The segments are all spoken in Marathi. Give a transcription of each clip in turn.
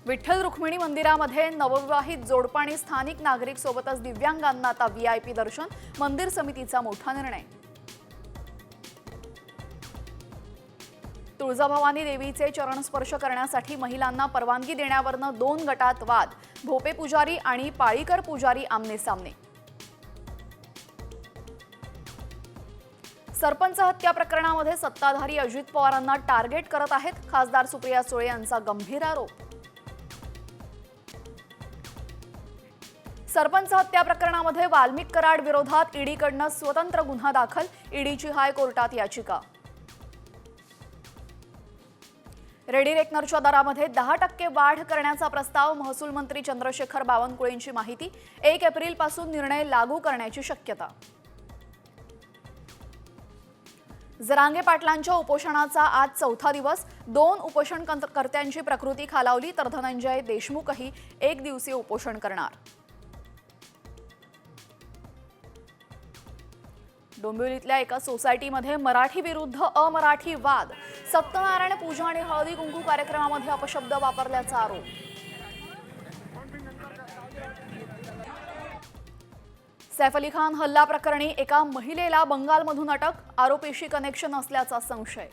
विठ्ठल रुक्मिणी मंदिरामध्ये नवविवाहित जोडपं आणि स्थानिक नागरिक सोबतच दिव्यांगांना आता व्हीआयपी दर्शन, मंदिर समितीचा मोठा निर्णय। तुळजाभवानी देवीचे चरण स्पर्श करण्यासाठी महिलांना परवानगी देण्यावरनं 2 गटात वाद, भोपे पुजारी आणि पाळीकर पुजारी आमने सामने। सरपंच हत्या प्रकरणामध्ये सत्ताधारी अजित पवारांना टार्गेट करत आहेत, खासदार सुप्रिया सुळे यांचा गंभीर आरोप। सरपंच हत्या प्रकरणामध्ये वाल्मिक कराड विरोधात ईडीकडनं स्वतंत्र गुन्हा दाखल, ईडीची हायकोर्टात याचिका। रेडी रेकनरच्या दरामध्ये 10% वाढ करण्याचा प्रस्ताव, महसूल मंत्री चंद्रशेखर बावनकुळेंची माहिती। 1 एप्रिलपासून निर्णय लागू करण्याची शक्यता। जरांगे पाटलांच्या उपोषणाचा आज 4था दिवस, 2 उपोषणकर्त्यांची प्रकृती खालावली तर धनंजय देशमुखही 1 दिवसीय उपोषण करणार। डोंबिवलीतल्या एका सोसायटीमध्ये मराठी विरुद्ध अमराठी वाद, सत्यनारायण पूजा आणि हळदी कुंकू कार्यक्रमामध्ये अपशब्द वापरल्याचा आरोप। सैफ अली खान हल्ला प्रकरणी एका महिलेला बंगालमधून अटक, आरोपीशी कनेक्शन असल्याचा संशय।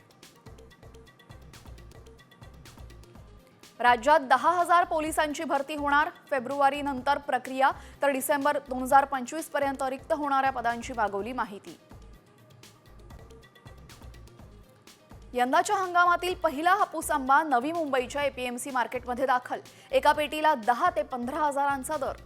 राज्यात 10,000 पोलिसांची भरती होणार, फेब्रुवारी नंतर प्रक्रिया तर डिसेंबर 2025 पर्यंत रिक्त होणाऱ्या पदांची मागवली माहिती। यंदाच्या हंगामातील पहिला हापूस आंबा नवी मुंबईच्या एपीएमसी मार्केटमध्ये दाखल, एका पेटीला 10 ते 15 हजारांचा दर।